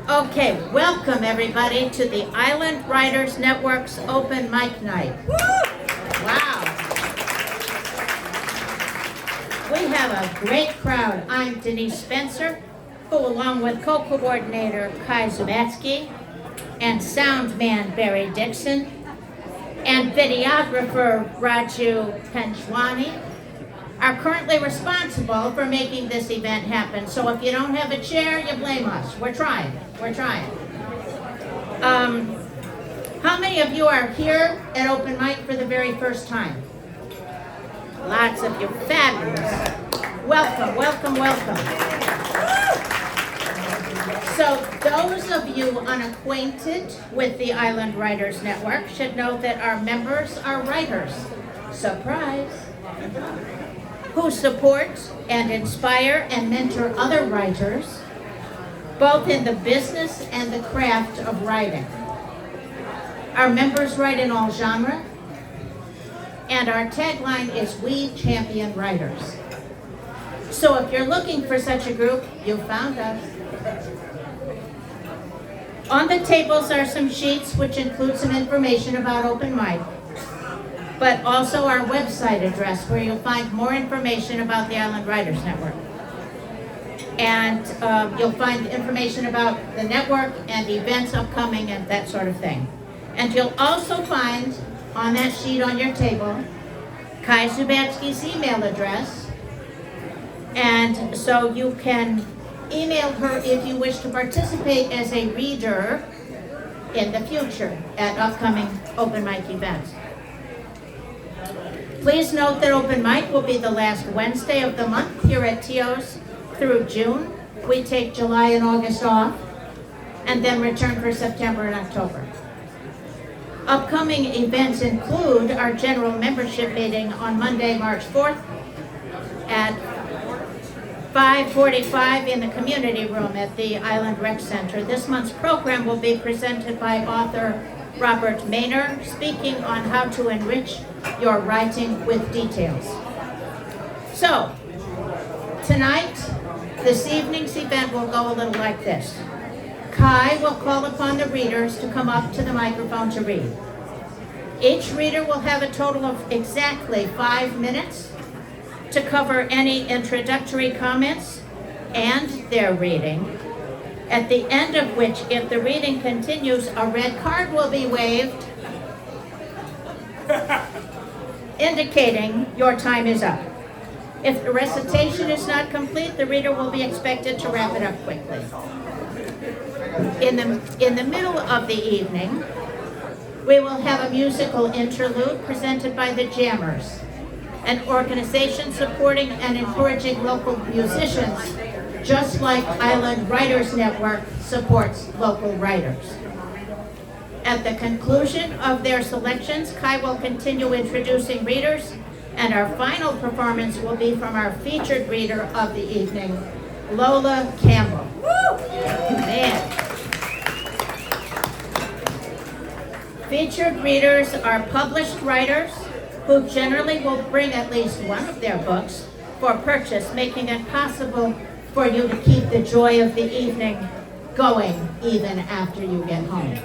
Okay, welcome everybody to the Island Writers Network's Open Mic Night. Wow. We have a great crowd. I'm Denise Spencer, who along with co-coordinator Kai Zubatsky and sound man Barry Dixon and videographer Raju Penchwani are currently responsible for making this event happen. So if you don't have a chair, you blame us. We're trying. How many of you are here at Open Mic for the very first time? Lots of you. Fabulous. Welcome. So those of you unacquainted with the Island Writers Network should know that our members are writers. Surprise. Who support and inspire and mentor other writers, both in the business and the craft of writing. Our members write in all genres, and our tagline is "We Champion Writers." So if you're looking for such a group, you found us. On the tables are some sheets which include some information about Open Mic, but also our website address where you'll find more information about the Island Writers Network. And you'll find information about the network and events upcoming and that sort of thing. And you'll also find on that sheet on your table Kai Zubatsky's email address. And so you can email her if you wish to participate as a reader in the future at upcoming Open Mic events. Please note that Open Mic will be the last Wednesday of the month here at TO's through June. We take July and August off and then return for September and October. Upcoming events include our general membership meeting on Monday, March 4th at 5:45 in the community room at the Island Rec Center. This month's program will be presented by author Robert Maynard, speaking on how to enrich your writing with details. So, tonight, this evening's event will go a little like this. Kai will call upon the readers to come up to the microphone to read. Each reader will have a total of exactly 5 minutes to cover any introductory comments and their reading, at the end of which, if the reading continues, a red card will be waved, indicating your time is up. If the recitation is not complete, the reader will be expected to wrap it up quickly. In the middle of the evening, we will have a musical interlude presented by the Jammers, an organization supporting and encouraging local musicians, just like Island Writers Network supports local writers. At the conclusion of their selections, Kai will continue introducing readers, and our final performance will be from our featured reader of the evening, Lola Campbell. Woo! Man. Featured readers are published writers who generally will bring at least one of their books for purchase, making it possible for you to keep the joy of the evening going even after you get home.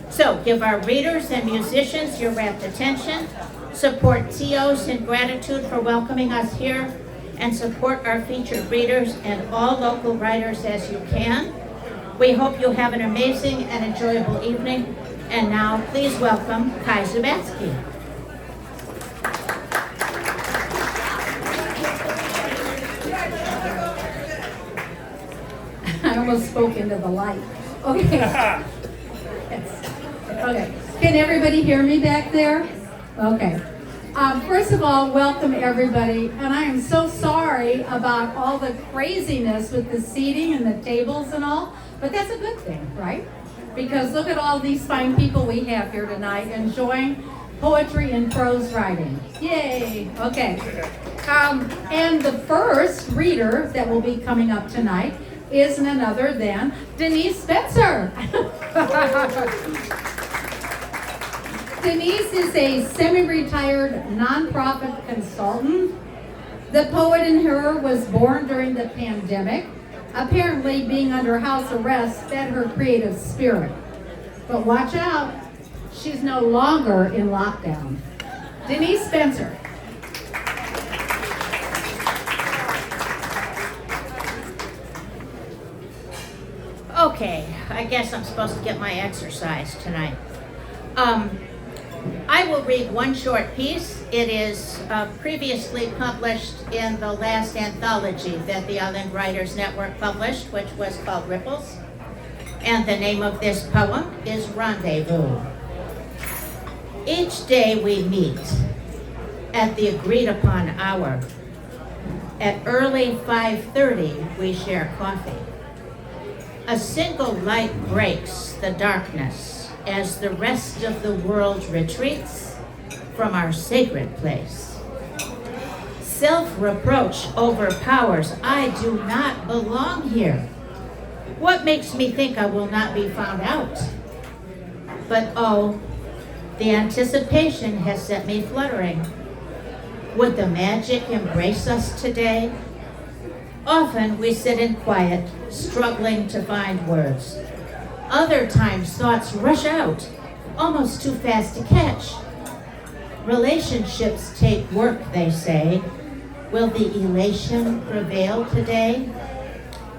So give our readers and musicians your rapt attention, support TOs in gratitude for welcoming us here, and support our featured readers and all local writers as you can. We hope you have an amazing and enjoyable evening. And now please welcome Kai Zubatsky. I almost spoke into the light. Okay. Okay. Can everybody hear me back there? Okay. First of all, welcome everybody. And I am so sorry about all the craziness with the seating and the tables and all, but that's a good thing, right? Because look at all these fine people we have here tonight enjoying poetry and prose writing. Yay! Okay. And the first reader that will be coming up tonight is none other than Denise Spencer. Denise is a semi-retired nonprofit consultant. The poet in her was born during the pandemic Apparently, being under house arrest fed her creative spirit. But watch out, she's no longer in lockdown. Denise Spencer. Okay, I guess I'm supposed to get my exercise tonight. I will read one short piece. It is previously published in the last anthology that the Island Writers Network published, which was called Ripples. And the name of this poem is Rendezvous. Each day we meet at the agreed upon hour. At early 5:30 we share coffee. A single light breaks the darkness as the rest of the world retreats from our sacred place. Self-reproach overpowers. I do not belong here. What makes me think I will not be found out? But oh, the anticipation has set me fluttering. Would the magic embrace us today? Often we sit in quiet, struggling to find words. Other times thoughts rush out, almost too fast to catch. Relationships take work, they say. Will the elation prevail today?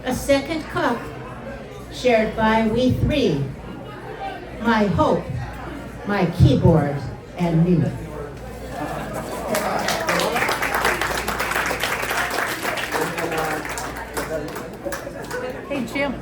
A second cup, shared by we three. My hope, my keyboard, and me. Hey, Jim.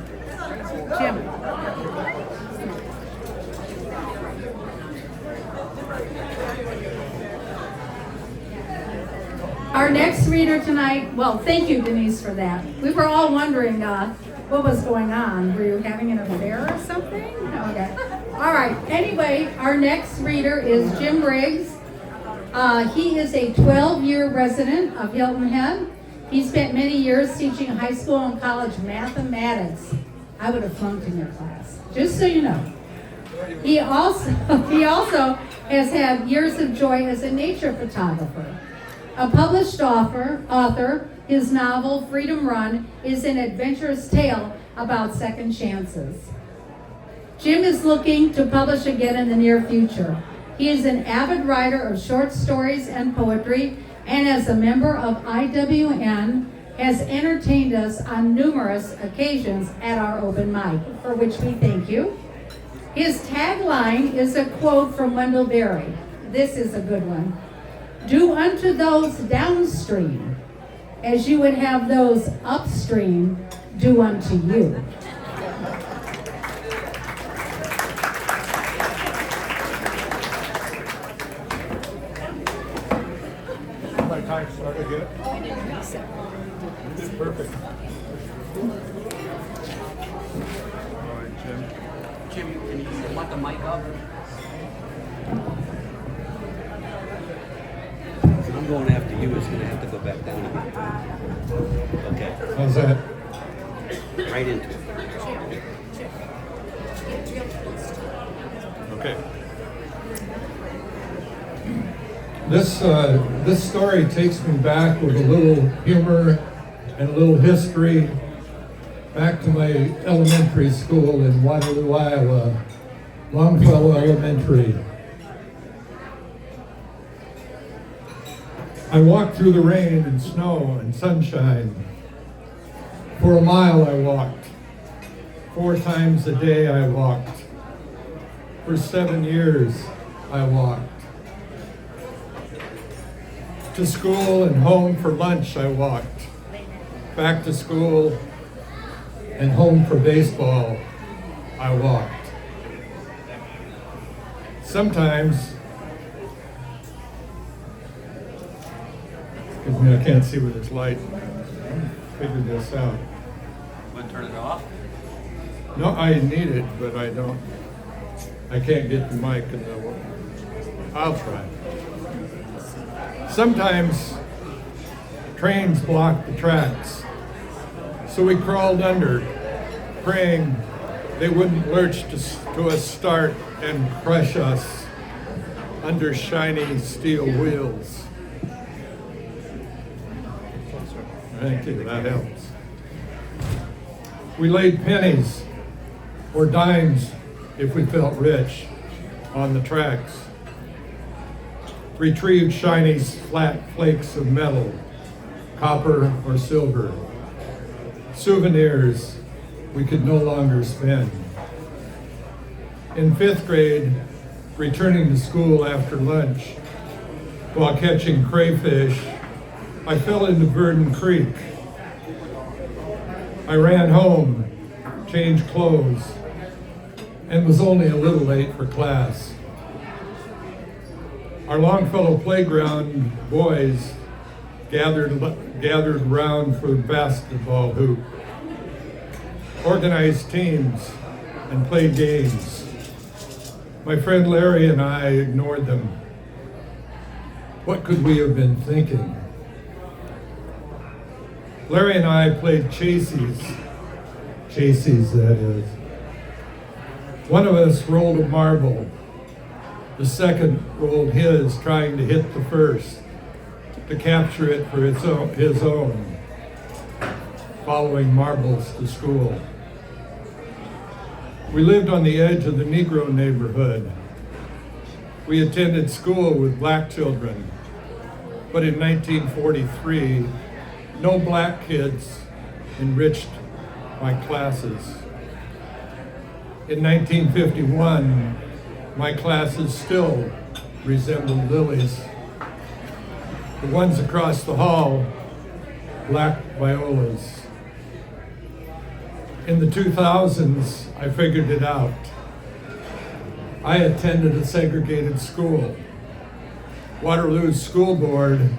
Our next reader tonight, well, thank you, Denise, for that. We were all wondering what was going on. Were you having an affair or something? Okay. All right. Anyway, our next reader is Jim Briggs. He is a 12-year resident of Hilton Head. He spent many years teaching high school and college mathematics. I would have flunked in your class, just so you know. He also has had years of joy as a nature photographer. A published author, his novel, Freedom Run, is an adventurous tale about second chances. Jim is looking to publish again in the near future. He is an avid writer of short stories and poetry, and as a member of IWN, has entertained us on numerous occasions at our open mic, for which we thank you. His tagline is a quote from Wendell Berry. This is a good one. Do unto those downstream as you would have those upstream do unto you. My time started yet? You did perfect. All right, Jim. Jim, can you want the mic up? I'm going after you. It's going to have to go back down again. Okay. How's that? Right into it. Okay. This story takes me back with a little humor and a little history back to my elementary school in Waterloo, Iowa, Longfellow Elementary. I walked through the rain and snow and sunshine. For a mile I walked. 4 times a day I walked. For 7 years I walked. To school and home for lunch I walked. Back to school and home for baseball I walked. Sometimes, excuse me, I can't see with this light. Figure this out. Want to turn it off? No, I need it, but I don't. I can't get the mic in the. I'll try. Sometimes trains block the tracks, so we crawled under, praying they wouldn't lurch to a start and crush us under shiny steel wheels. Thank you, that helps. We laid pennies or dimes if we felt rich on the tracks. Retrieved shiny flat flakes of metal, copper or silver. Souvenirs we could no longer spend. In 5th grade, returning to school after lunch, while catching crayfish, I fell into Verdon Creek. I ran home, changed clothes, and was only a little late for class. Our Longfellow playground boys gathered around for the basketball hoop, organized teams, and played games. My friend Larry and I ignored them. What could we have been thinking? Larry and I played chasies. Chasies, that is. One of us rolled a marble. The second rolled his, trying to hit the first, to capture it for his own, following marbles to school. We lived on the edge of the Negro neighborhood. We attended school with black children, but in 1943, no black kids enriched my classes. In 1951, my classes still resembled lilies. The ones across the hall, black violas. In the 2000s, I figured it out. I attended a segregated school. Waterloo's school board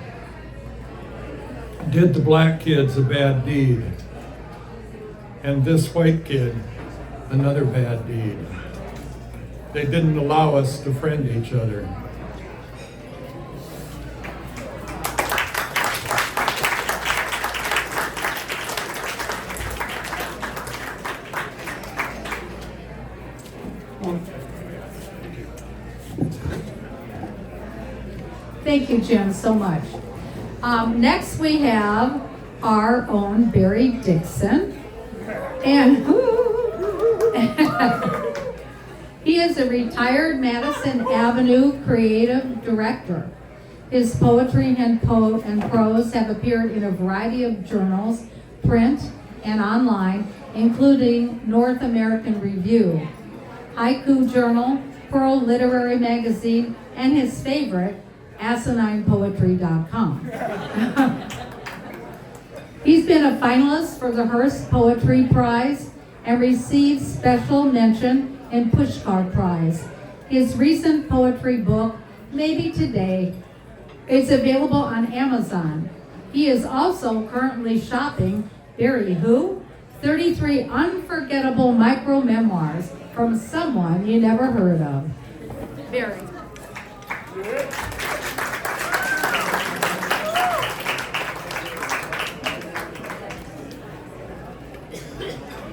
did the black kids a bad deed, and this white kid another bad deed. They didn't allow us to friend each other. Thank you, Jim, so much. Next we have our own Barry Dixon. And he is a retired Madison Avenue creative director. His poetry and prose have appeared in a variety of journals, print and online, including North American Review, Haiku Journal, Pearl Literary Magazine, and his favorite, AsininePoetry.com. He's been a finalist for the Hearst Poetry Prize and received special mention in Pushcart Prize. His recent poetry book, Maybe Today, is available on Amazon. He is also currently shopping Barry Who? 33 Unforgettable Micro Memoirs from Someone You Never Heard of. Barry.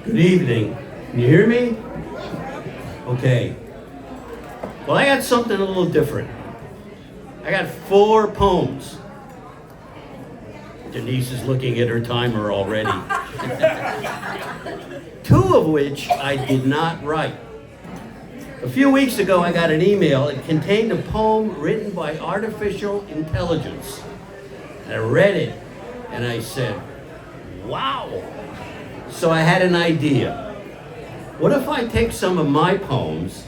Good evening. Can you hear me? Okay. Well, I got something a little different. I got 4 poems. Denise is looking at her timer already. 2 of which I did not write. A few weeks ago, I got an email. It contained a poem written by artificial intelligence. I read it, and I said, wow. So I had an idea. What if I take some of my poems,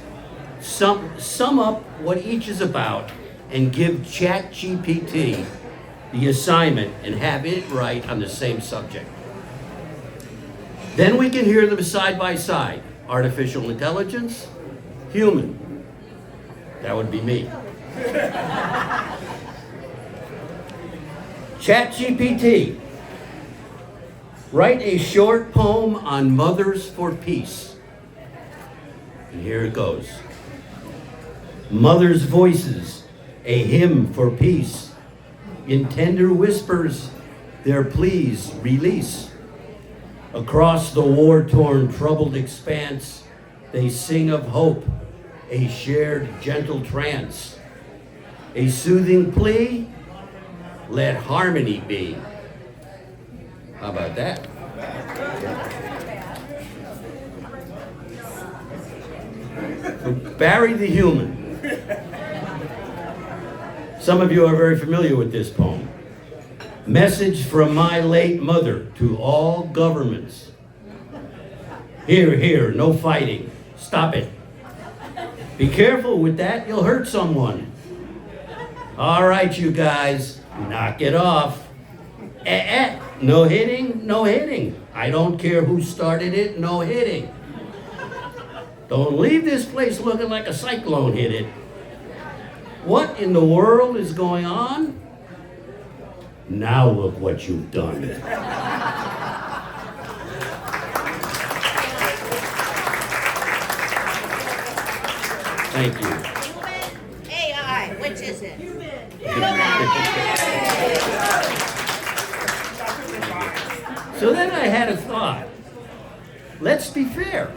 sum up what each is about, and give ChatGPT the assignment and have it write on the same subject? Then we can hear them side by side. Artificial intelligence, human. That would be me. ChatGPT. Write a short poem on mothers for peace. And here it goes. Mothers' voices, a hymn for peace. In tender whispers, their pleas release. Across the war-torn, troubled expanse, they sing of hope, a shared gentle trance. A soothing plea, let harmony be. How about that? Barry the Human. Some of you are very familiar with this poem. Message from my late mother to all governments. Here, here, no fighting. Stop it. Be careful with that, you'll hurt someone. All right, you guys, knock it off. No hitting, no hitting. I don't care who started it, no hitting. Don't leave this place looking like a cyclone hit it. What in the world is going on? Now look what you've done. Thank you. AI, which is it? So then I had a thought. Let's be fair.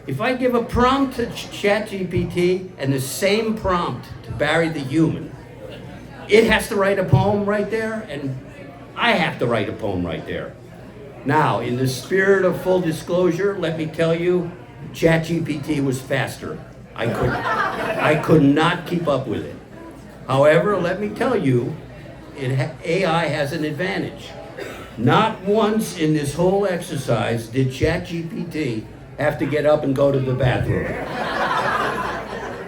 If I give a prompt to ChatGPT and the same prompt to Barry the Human, it has to write a poem right there, and I have to write a poem right there. Now, in the spirit of full disclosure, let me tell you, ChatGPT was faster. I could not keep up with it. However, let me tell you, AI has an advantage. Not once in this whole exercise did ChatGPT have to get up and go to the bathroom.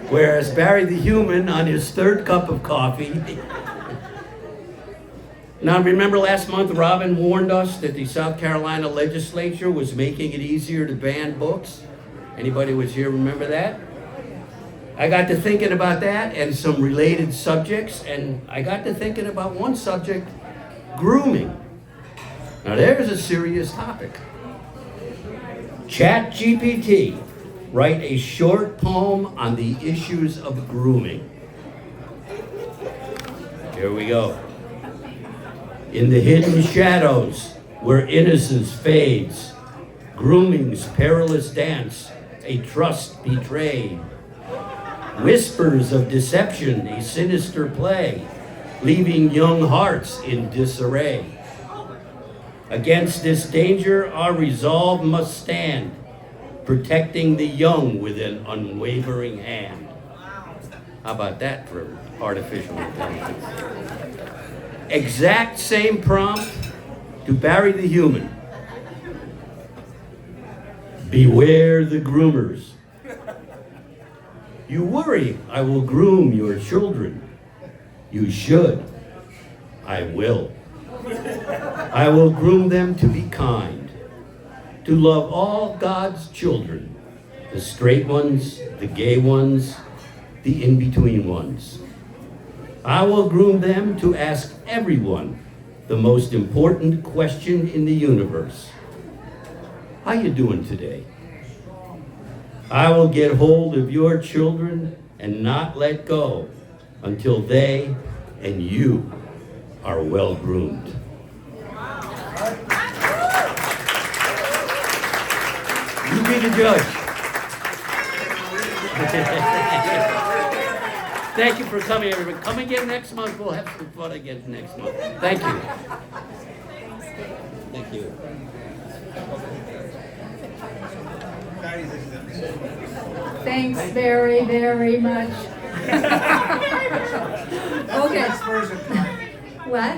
Whereas Barry the Human, on his third cup of coffee. Now, remember last month, Robin warned us that the South Carolina legislature was making it easier to ban books? Anybody was here remember that? I got to thinking about that and some related subjects, and I got to thinking about one subject, grooming. Now there's a serious topic. ChatGPT, write a short poem on the issues of grooming. Here we go. In the hidden shadows, where innocence fades, grooming's perilous dance, a trust betrayed. Whispers of deception, a sinister play, leaving young hearts in disarray. Against this danger, our resolve must stand, protecting the young with an unwavering hand. How about that for artificial intelligence? Exact same prompt to Barry the Human. Beware the groomers. You worry I will groom your children. You should. I will. I will groom them to be kind, to love all God's children, the straight ones, the gay ones, the in-between ones. I will groom them to ask everyone the most important question in the universe. How you doing today? I will get hold of your children and not let go until they and you are well groomed. You be the judge. Thank you for coming, everybody. Come again next month. We'll have some fun again next month. Thank you. Thank you. Thanks very, very much. Okay. What?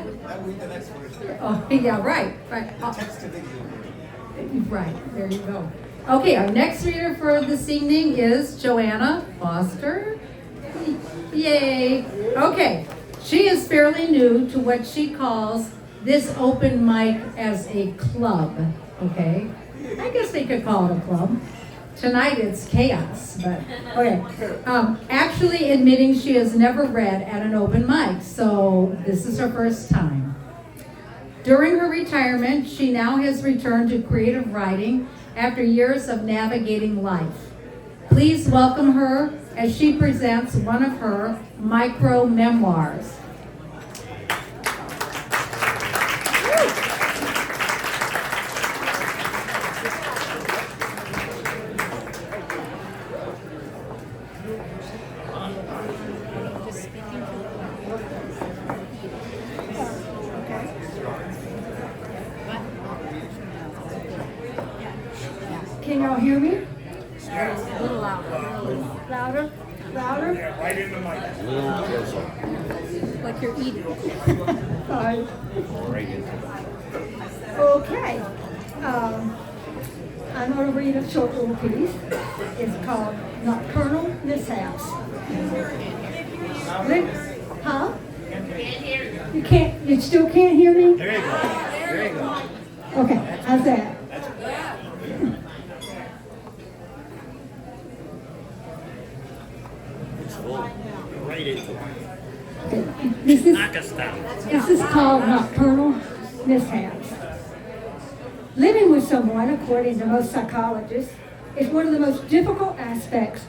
Oh, yeah, right. Right, there you go. Okay, our next reader for this evening is Joanna Foster. Yay. Okay, she is fairly new to what she calls this open mic as a club. Okay, I guess they could call it a club. Tonight it's chaos, but okay. Actually admitting she has never read at an open mic, so this is her first time. During her retirement, she now has returned to creative writing after years of navigating life. Please welcome her as she presents one of her micro memoirs. Can y'all hear me? A little louder. Louder? Louder? Right in the mic. A little closer. Like you're eating. Right into Okay. I'm going to read a short little piece. It's called Nocturnal Mishaps. Huh? You still can't hear me? There you go. There you go. Okay, how's that? It's full. Right into it. Okay. This is Knock us down. This is called nocturnal mishaps. Living with someone, according to most psychologists, is one of the most difficult aspects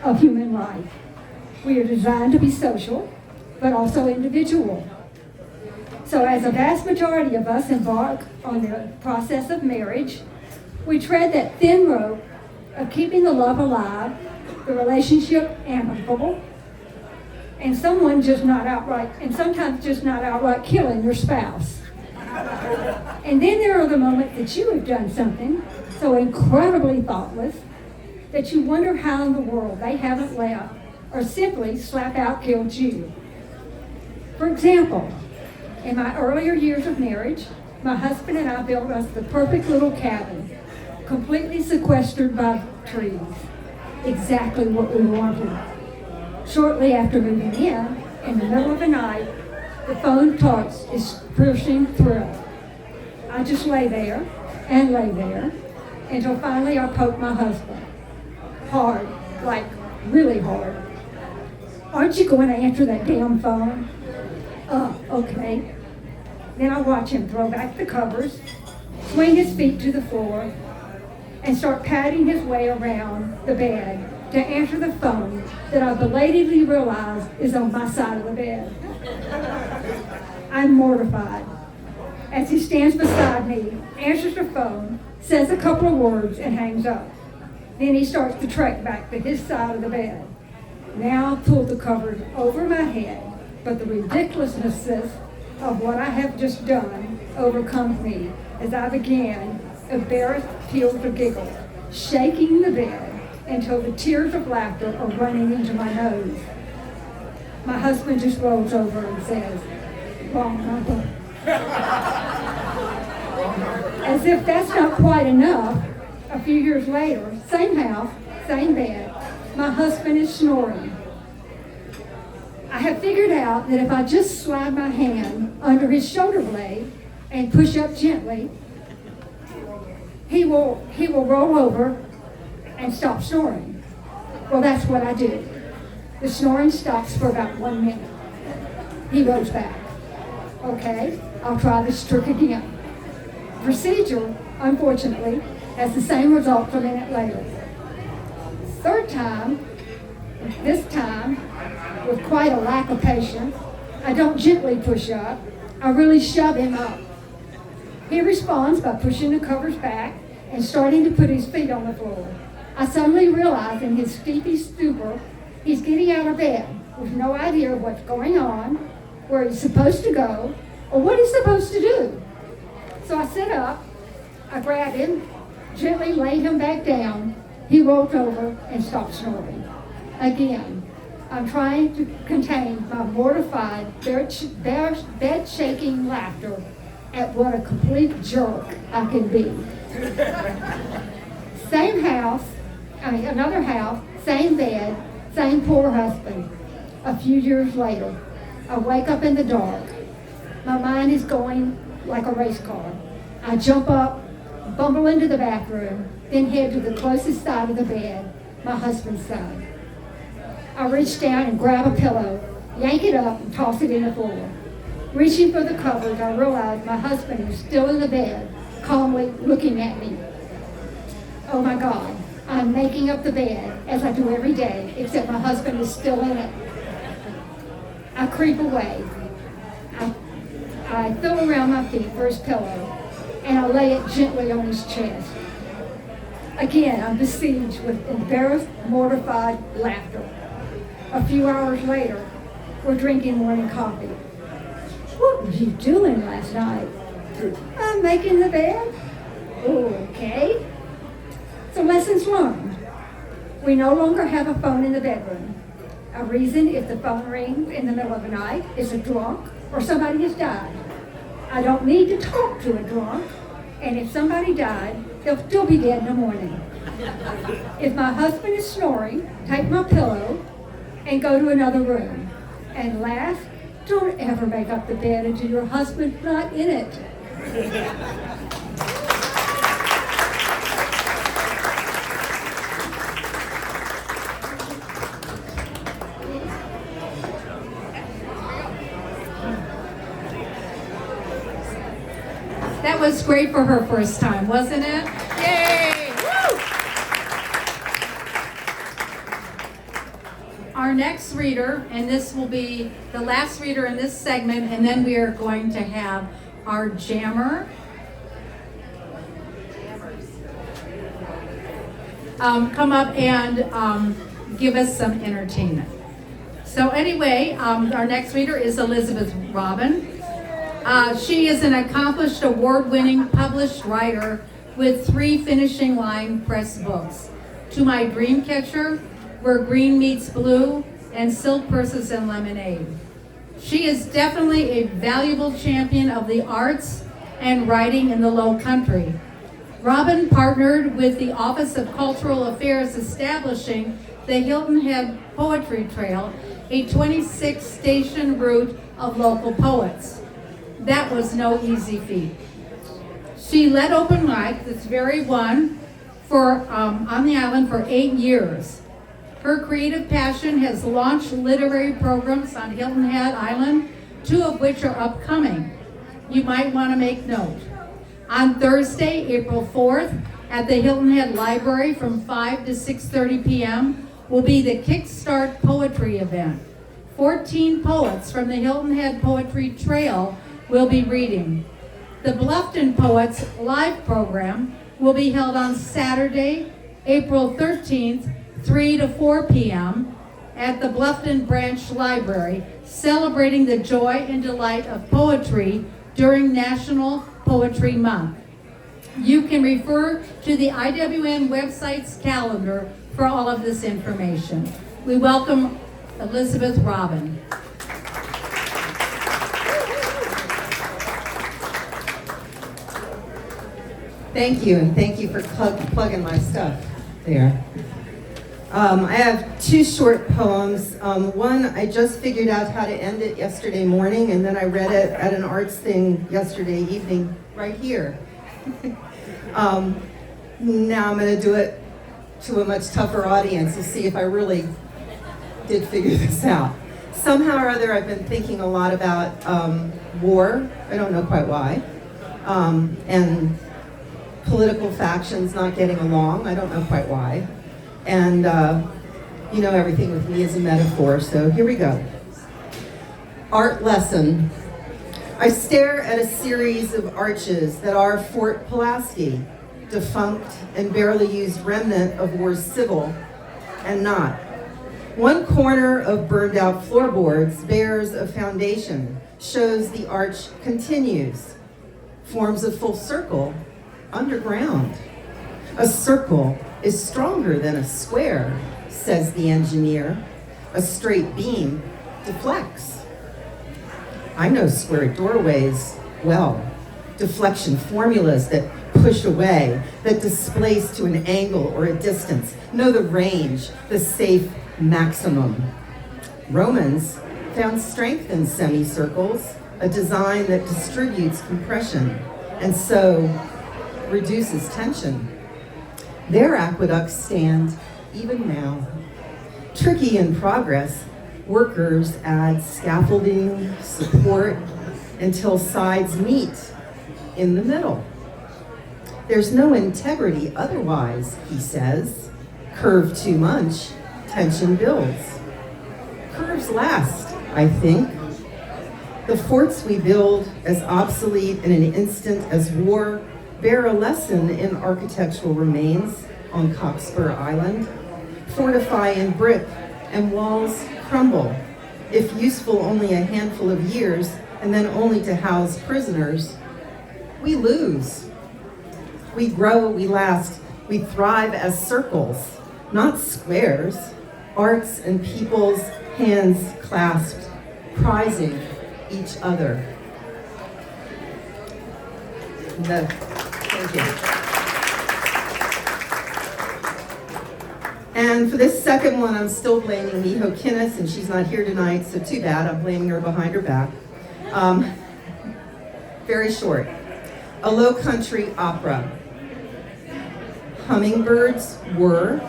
of human life. We are designed to be social, but also individual. So as a vast majority of us embark on the process of marriage, we tread that thin rope of keeping the love alive, the relationship amicable, and sometimes just not outright killing your spouse. And then there are the moments that you have done something so incredibly thoughtless that you wonder how in the world they haven't left or simply slap out killed you. For example, in my earlier years of marriage, my husband and I built us the perfect little cabin, completely sequestered by trees. Exactly what we wanted. Shortly after moving in the middle of the night, the phone talks is piercing through. I just lay there until finally I poked my husband. Hard, like really hard. Aren't you going to answer that damn phone? Okay. Then I watch him throw back the covers, swing his feet to the floor, and start patting his way around the bed to answer the phone that I belatedly realize is on my side of the bed. I'm mortified. As he stands beside me, answers the phone, says a couple of words, and hangs up. Then he starts to trek back to his side of the bed. Now I've pulled the covers over my head, but the ridiculousness of what I have just done overcomes me as I began, embarrassed peals of giggles, shaking the bed until the tears of laughter are running into my nose. My husband just rolls over and says, "Wrong number." As if that's not quite enough, a few years later, same house, same bed, my husband is snoring. I have figured out that if I just slide my hand under his shoulder blade and push up gently, he will roll over and stop snoring. Well, that's what I do. The snoring stops for about 1 minute. He rolls back. Okay, I'll try this trick again. Procedure, unfortunately, has the same result a minute later. Third time, this time, with quite a lack of patience, I don't gently push up, I really shove him up. He responds by pushing the covers back and starting to put his feet on the floor. I suddenly realize in his sleepy stupor, he's getting out of bed with no idea what's going on, where he's supposed to go, or what he's supposed to do. So I sit up, I grab him, gently lay him back down. He rolls over and stops snoring. Again, I'm trying to contain my mortified, bed-shaking laughter at what a complete jerk I can be. Same house, another house, same bed, same poor husband. A few years later, I wake up in the dark. My mind is going like a race car. I jump up, bumble into the bathroom, then head to the closest side of the bed, my husband's side. I reach down and grab a pillow, yank it up, and toss it in the floor. Reaching for the covers, I realize my husband is still in the bed, calmly looking at me. Oh my God, I'm making up the bed, as I do every day, except my husband is still in it. I creep away. I feel around my feet for his pillow, and I lay it gently on his chest. Again, I'm besieged with embarrassed, mortified laughter. A few hours later, we're drinking morning coffee. What were you doing last night? I'm making the bed. Okay. So lessons learned. We no longer have a phone in the bedroom. A reason if the phone rings in the middle of the night is a drunk or somebody has died. I don't need to talk to a drunk, and if somebody died, they'll still be dead in the morning. If my husband is snoring, take my pillow and go to another room. And last, don't ever make up the bed until your husband's not in it. That was great for her first time, wasn't it? Yay! Woo! Our next reader, and this will be the last reader in this segment, and then we are going to have our jammer. Come up and give us some entertainment. So anyway, our next reader is Elizabeth Robin. She is an accomplished award-winning published writer with 3 finishing line press books. To My Dreamcatcher, Where Green Meets Blue, and Silk Purses and Lemonade. She is definitely a valuable champion of the arts and writing in the Low Country. Robin partnered with the Office of Cultural Affairs establishing the Hilton Head Poetry Trail, a 26-station route of local poets. That was no easy feat. She led open mic, this very one, on the island for 8 years. Her creative passion has launched literary programs on Hilton Head Island, 2 of which are upcoming. You might want to make note. On Thursday, April 4th, at the Hilton Head Library from 5 to 6:30 p.m. will be the Kickstart Poetry event. 14 poets from the Hilton Head Poetry Trail will be reading. The Bluffton Poets live program will be held on Saturday, April 13th, 3 to 4 p.m. at the Bluffton Branch Library, celebrating the joy and delight of poetry during National Poetry Month. You can refer to the IWN website's calendar for all of this information. We welcome Elizabeth Robin. Thank you, and thank you for plugging my stuff there. I have 2 short poems. One, I just figured out how to end it yesterday morning, and then I read it at an arts thing yesterday evening right here. Now I'm going to do it to a much tougher audience to see if I really did figure this out. Somehow or other, I've been thinking a lot about war. I don't know quite why. And political factions not getting along. I don't know quite why. And you know, everything with me is a metaphor, so here we go. Art lesson. I stare at a series of arches that are Fort Pulaski, defunct and barely used remnant of war's civil, and not. One corner of burned out floorboards bears a foundation, shows the arch continues, forms a full circle underground. A circle is stronger than a square, says the engineer. A straight beam deflects. I know square doorways well. Deflection formulas that push away, that displace to an angle or a distance. Know the range, the safe maximum. Romans found strength in semicircles, a design that distributes compression, and so reduces tension. Their aqueducts stand even now. Tricky in progress, workers add scaffolding, support, until sides meet in the middle. There's no integrity otherwise, he says. Curve too much, tension builds. Curves last, I think. The forts we build as obsolete in an instant as war bear a lesson in architectural remains on Cockspur Island. Fortify in brick and walls crumble, if useful only a handful of years and then only to house prisoners. We lose. We grow, we last, we thrive as circles, not squares, arts and people's hands clasped, prizing each other. Thank you. And for this second one, I'm still blaming Miho Kinnis, and she's not here tonight, so too bad. I'm blaming her behind her back. Very short. A low country opera. Hummingbirds were,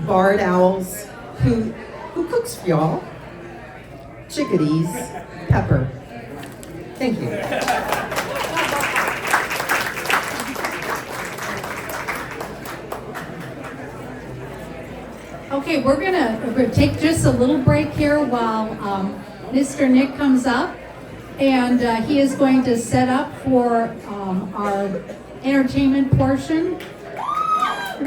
barred owls, who cooks for y'all? Chickadees, pepper. Thank you. Okay, we're gonna take just a little break here while Mr. Nick comes up, and he is going to set up for our entertainment portion.